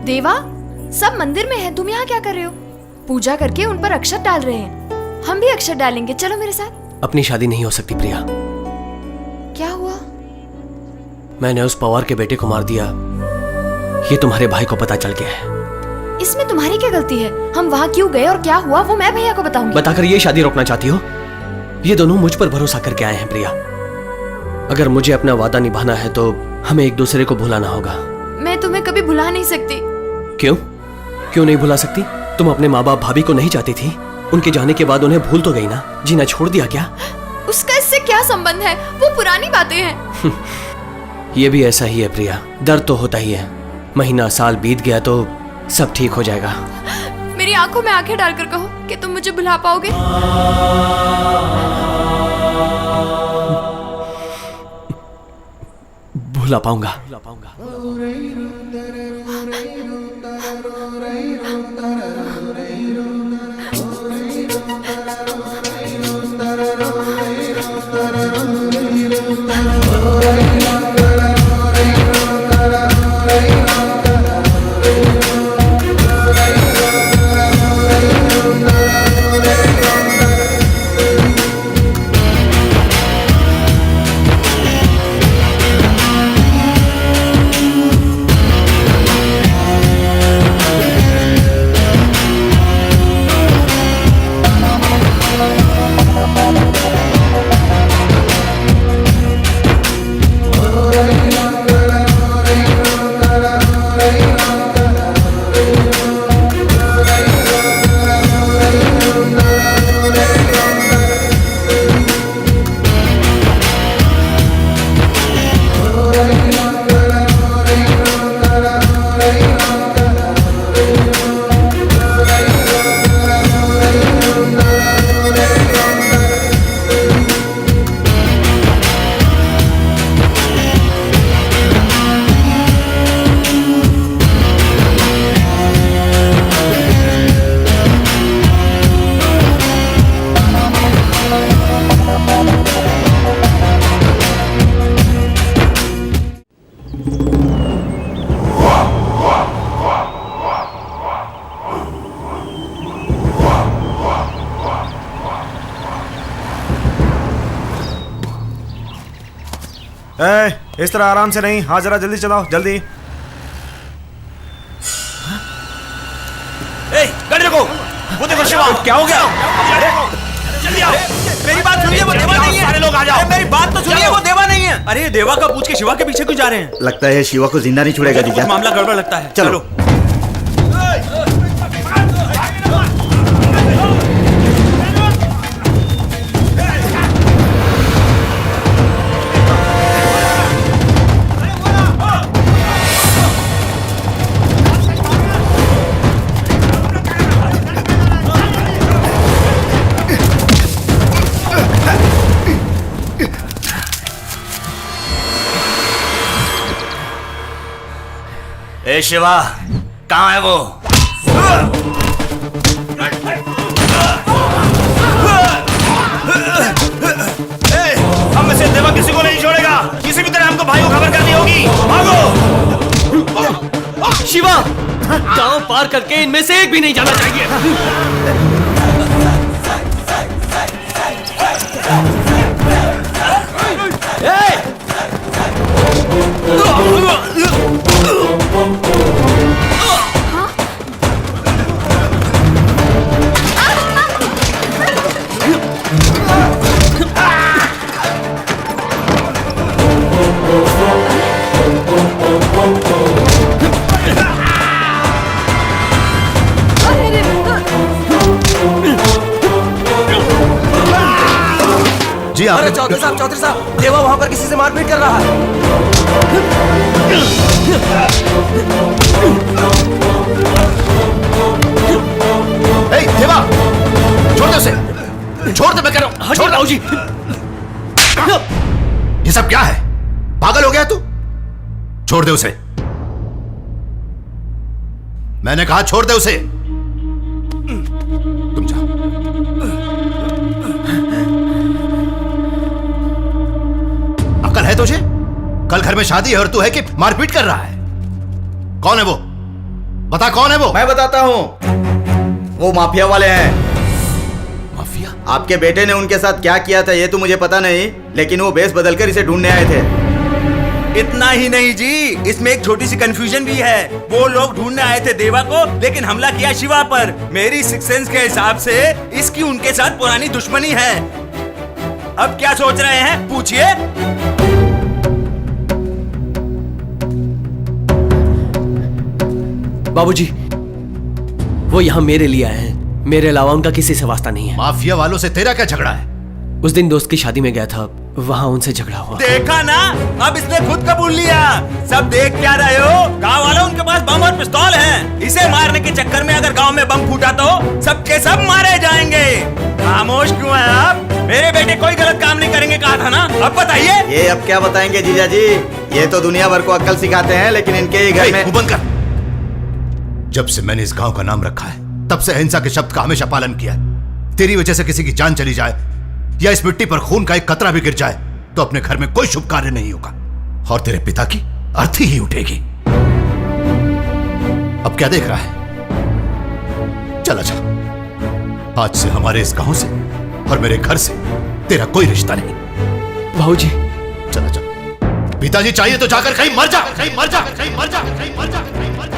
देवा, सब मंदिर में है, तुम यहाँ क्या कर रहे हो? पूजा करके उन पर अक्षत डाल रहे हैं। हम भी अक्षत डालेंगे, चलो मेरे साथ। अपनी शादी नहीं हो सकती प्रिया। क्या हुआ? मैंने उस पवार के बेटे को मार दिया, ये तुम्हारे भाई को पता चल गया है। इसमें तुम्हारी क्या गलती है? हम वहाँ क्यों गए और क्या हुआ वो मैं भैया को बताऊंगी। बताकर ये शादी रोकना चाहती हो? ये दोनों मुझ पर भरोसा करके आए हैं प्रिया। अगर मुझे अपना वादा निभाना है तो हमें एक दूसरे को भुलाना होगा। मैं तुम्हें कभी भुला नहीं सकती। क्यों नहीं भुला सकती? तुम अपने माँ बाप भाभी को नहीं चाहती थी? उनके जाने के बाद उन्हें भूल तो गई ना? जीना छोड़ दिया क्या? उसका इससे क्या संबंध है? वो पुरानी बातें हैं। ये भी ऐसा ही है प्रिया, दर्द तो होता ही है। महीना साल बीत गया तो सब ठीक हो जाएगा। मेरी आंखों में आंखें डालकर कहो कि तुम मुझे भुला पाओगे। भुला पाऊंगा। इस तरह आराम से नहीं, हाँ जरा जल्दी चलाओ, जल्दी। गाड़ी देखो, वो देखो शिवा, क्या हो गया? जल्दी आओ, मेरी बात सुनिए, वो देवा नहीं है। सारे लोग आ जाओ, मेरी बात तो सुनिए, वो देवा नहीं है। अरे देवा का पूछ के शिवा के पीछे क्यों जा रहे हैं? लगता है शिवा को जिंदा नहीं छोड़ेगा जीजा। मामला गड़बड़ लगता है, चलो। ए शिवा, कहाँ है वो? हम में से देवा किसी को नहीं छोड़ेगा। किसी भी तरह हमको भाई को खबर करनी होगी। भागो! शिवा, गांव पार करके इनमें से एक भी नहीं जाना चाहिए। जी अरे चौधरी साहब, देवा वहां पर किसी से मारपीट कर रहा है। देवा, छोड़ दे उसे, छोड़ दे, मैं कह रहा हूं, छोड़ दे। जी, ये सब क्या है? पागल हो गया तू? छोड़ दे उसे, मैंने कहा छोड़ दे उसे। तुम जाओ। अक्ल है तुझे? कल घर में शादी है और तू है कि मारपीट कर रहा है? कौन है वो? बता कौन है वो? मैं बताता हूँ, वो माफिया वाले हैं। माफिया? आपके बेटे ने उनके साथ क्या किया था ये तो मुझे पता नहीं, लेकिन वो बेस बदलकर इसे ढूंढने आए थे। इतना ही नहीं जी, इसमें एक छोटी सी कंफ्यूजन भी है। वो लोग ढूंढने आए थे देवा को, लेकिन हमला किया शिवा पर। मेरी सिक्स सेंस के हिसाब से इसकी उनके साथ पुरानी दुश्मनी है। अब क्या सोच रहे हैं, पूछिए। बाबूजी, वो यहाँ मेरे लिए आए हैं, मेरे अलावा उनका किसी से वास्ता नहीं है। माफिया वालों से तेरा क्या झगड़ा है? उस दिन दोस्त की शादी में गया था, वहाँ उनसे झगड़ा हुआ। देखा ना, अब इसने खुद कबूल लिया। सब देख क्या रहे हो? गांव वालों, उनके पास बम और पिस्तौल है। इसे मारने के चक्कर में अगर गांव में बम फूटा तो सबके सब मारे जाएंगे। खामोश क्यों हैं आप? मेरे बेटे कोई गलत काम नहीं करेंगे कहा था ना, अब बताइए। ये अब क्या बताएंगे जीजा जी, ये तो दुनिया भर को अक्ल सिखाते हैं, लेकिन इनके ही घर में। मुंह बंद कर। जब से मैंने इस गांव का नाम रखा है, तब से अहिंसा के शब्द का हमेशा पालन किया है। तेरी वजह से किसी की जान चली जाए या इस मिट्टी पर खून का एक कतरा भी गिर जाए तो अपने घर में कोई शुभ कार्य नहीं होगा और तेरे पिता की अर्थी ही उठेगी। अब क्या देख रहा है? चला जा। आज से हमारे इस गांव से और मेरे घर से तेरा कोई रिश्ता नहीं। बाबूजी, चला जा। पिताजी चाहिए तो जाकर कहीं मर जा, कहीं मर जा, कहीं मर जा, कहीं मर जा, कहीं मर जा।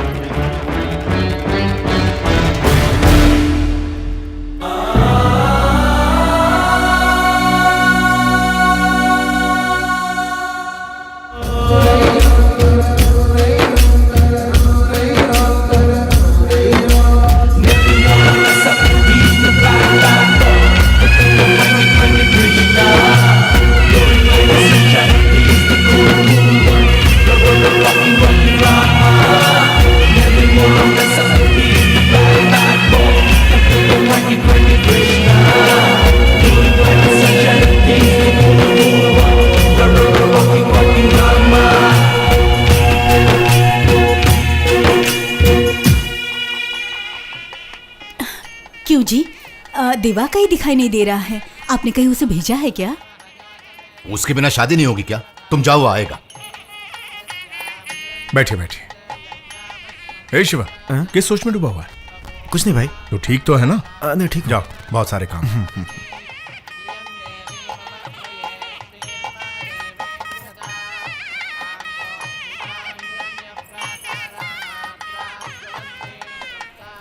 क्यों जी, देवा कहीं दिखाई नहीं दे रहा है। आपने कहीं उसे भेजा है क्या? उसके बिना शादी नहीं होगी क्या? तुम जाओ, आएगा। बैठिए बैठिए। ए शिवा, किस सोच में डूबा हुआ है? कुछ नहीं भाई। तो ठीक तो है ना? नहीं ठीक। जाओ, बहुत सारे काम।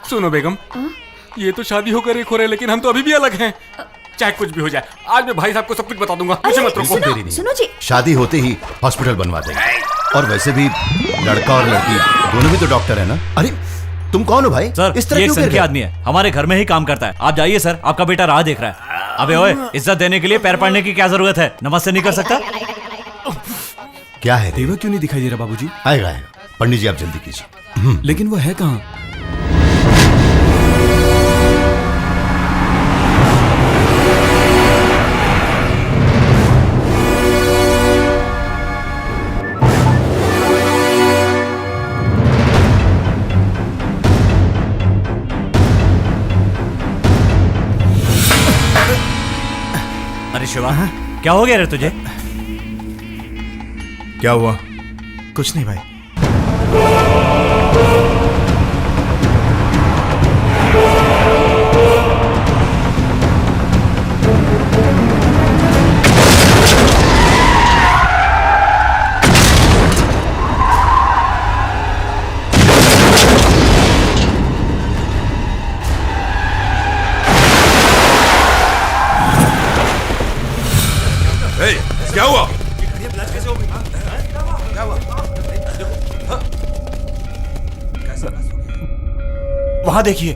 सुनो बेगम, ये तो शादी होकर एक हो रहे, लेकिन हम तो अभी भी अलग हैं। चाहे कुछ भी हो जाए, आज मैं भाई साहब को सब कुछ बता दूंगा। मुझे मत रोको। सुनो, सुनो जी, शादी होते ही हॉस्पिटल बनवा देंगे। और वैसे भी लड़का और लड़की दोनों भी तो डॉक्टर है ना। अरे तुम कौन हो भाई? सर, इस तरह ये क्यों एक गिर संख्या गए? आदमी है, हमारे घर में ही काम करता है। आप जाइए सर, आपका बेटा राह देख रहा है। अबे ओए, इज्जत देने के लिए पैर पड़ने की क्या जरूरत है? नमस्ते नहीं कर सकता? क्या है? देवा क्यों नहीं दिखाई दे रहा बाबूजी? आएगा आएगा। पंडित जी आप जल्दी कीजिए। लेकिन वो है कहाँ? अरे शिवा, क्या हो गया रे तुझे? क्या हुआ? कुछ नहीं भाई। क्या हुआ? वहां देखिए।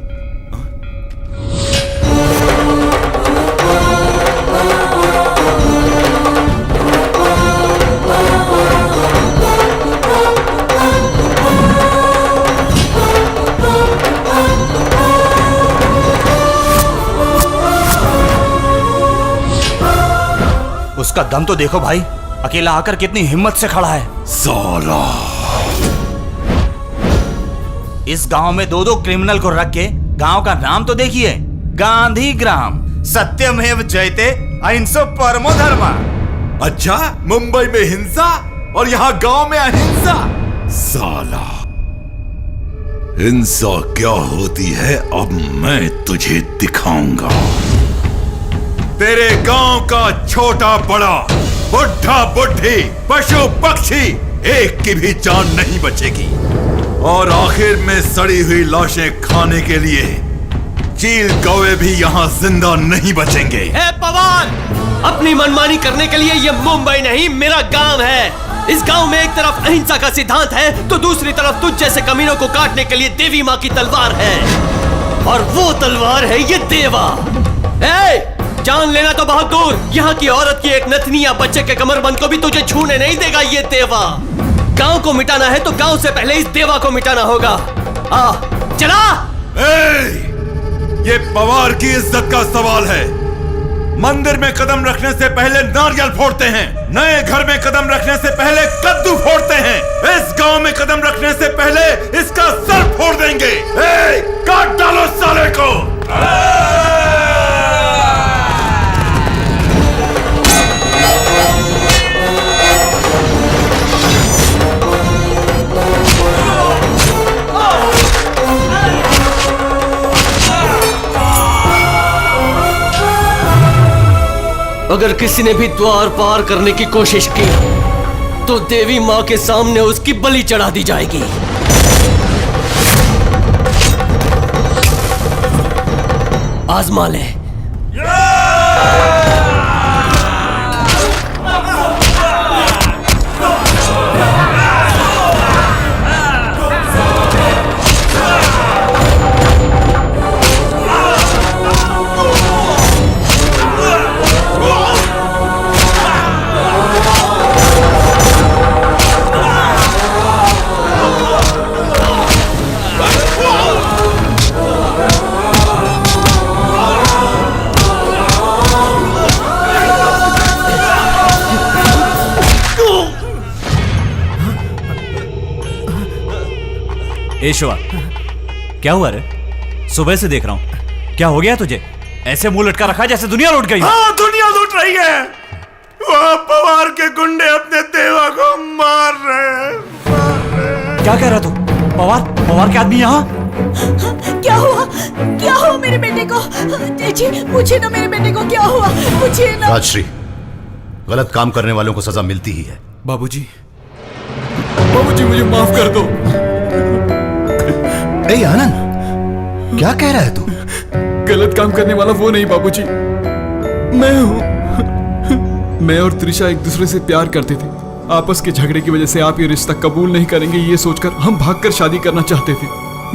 उसका दम तो देखो भाई, अकेला आकर कितनी हिम्मत से खड़ा है। साला, इस गांव में दो दो क्रिमिनल को रख के गांव का नाम तो देखिए, गांधी ग्राम। सत्यमेव जयते, अहिंसो परमो धर्मा। अच्छा, मुंबई में हिंसा और यहाँ गांव में अहिंसा। साला, हिंसा क्या होती है अब मैं तुझे दिखाऊंगा। तेरे गांव का छोटा बड़ा, बुढ़ा बुढ़ी, पशु पक्षी, एक की भी जान नहीं बचेगी। और आखिर में सड़ी हुई लाशें खाने के लिए चील कौवे भी यहाँ जिंदा नहीं बचेंगे। ए पवार, अपनी मनमानी करने के लिए ये मुंबई नहीं मेरा गांव है। इस गांव में एक तरफ अहिंसा का सिद्धांत है तो दूसरी तरफ तुझ जैसे कमीनों को काटने के लिए देवी माँ की तलवार है, और वो तलवार है ये देवा। जान लेना तो बहुत दूर, यहाँ की औरत की एक नथनी या बच्चे के कमरबंद को भी तुझे छूने नहीं देगा ये देवा। गांव को मिटाना है तो गांव से पहले इस देवा को मिटाना होगा। चला। ये पवार की इज्जत का सवाल है। मंदिर में कदम रखने से पहले नारियल फोड़ते हैं, नए घर में कदम रखने से पहले कद्दू फोड़ते हैं। इस गांव में कदम रखने से पहले इसका सर फोड़ देंगे। काट डालो साले को। अगर किसी ने भी द्वार पार करने की कोशिश की तो देवी माँ के सामने उसकी बलि चढ़ा दी जाएगी। आजमा ले। ए शिवा, क्या हुआ रे? सुबह से देख रहा हूँ, क्या हो गया तुझे? ऐसे मुंह लटका रखा जैसे दुनिया लूट गई। हाँ, दुनिया लूट रही है। वहाँ पवार के गुंडे अपने देवा को मार रहे हैं। क्या कह रहा तू? पवार के आदमी यहाँ? क्या हुआ मेरे बेटे को? जी पूछिए ना, मेरे बेटे को क्या हुआ, पूछिए ना। राजश्री, गलत काम करने वालों को सजा मिलती ही है। बाबूजी, मुझे माफ कर दो। आनंद, क्या कह रहा है तू? गलत काम करने वाला वो नहीं बाबूजी, मैं हूँ। मैं और त्रिशा एक दूसरे से प्यार करते थे। आपस के झगड़े की वजह से आप ये रिश्ता कबूल नहीं करेंगे ये सोचकर हम भागकर शादी करना चाहते थे।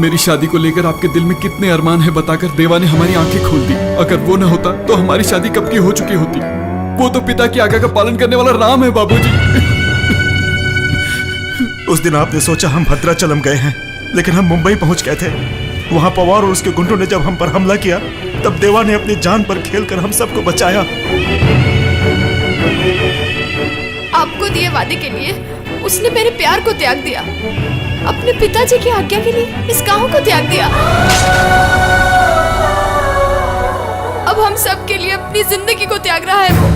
मेरी शादी को लेकर आपके दिल में कितने अरमान है बताकर देवा ने हमारी आंखें खोल दी। अगर वो न होता तो हमारी शादी कब की हो चुकी होती। वो तो पिता की आज्ञा का पालन करने वाला राम है बाबूजी। उस दिन आपने सोचा हम भद्राचलम गए हैं, लेकिन हम मुंबई पहुंच गए थे। वहां पवार और उसके गुंडों ने जब हम पर हमला किया तब देवा ने अपनी जान पर खेलकर हम सबको बचाया। आपको दिए वादे के लिए उसने मेरे प्यार को त्याग दिया, अपने पिताजी की आज्ञा के लिए इस गांव को त्याग दिया। अब हम सब के लिए अपनी जिंदगी को त्याग रहा है वो।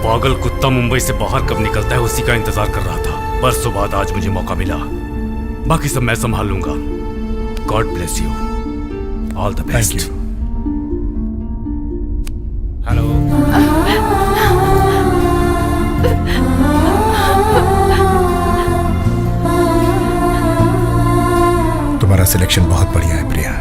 पागल कुत्ता मुंबई से बाहर कब निकलता है उसी का इंतजार कर रहा था। परसों बाद आज मुझे मौका मिला, बाकी सब मैं संभाल लूंगा। God bless you, all the best. Hello. तुम्हारा सिलेक्शन बहुत बढ़िया है प्रिया।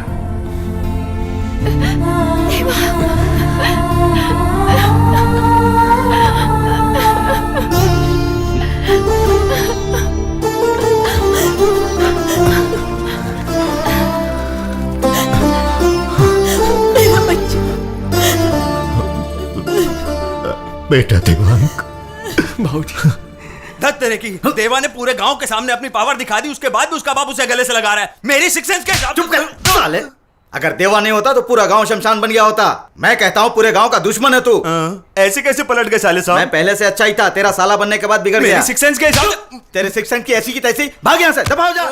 मेरा बच्चा, बेटा देवांक। भाऊजी धत तेरे की, देवा ने पूरे गांव के सामने अपनी पावर दिखा दी, उसके बाद भी उसका बाप उसे गले से लगा रहा है। मेरी सिक्स सेंस के हिसाब। चुप कर साले। अगर देवा नहीं होता तो पूरा गांव शमशान बन गया होता। मैं कहता हूँ पूरे गांव का दुश्मन है तू। ऐसे कैसे पलट गए साले साहब? मैं पहले से अच्छा ही था, तेरा साला बनने के बाद बिगड़ गया। मेरी सिक्स सेंस के हिसाब। तेरे सिक्स सेंस की ऐसी की तैसी। भाग यहाँ से, दबाओ जा।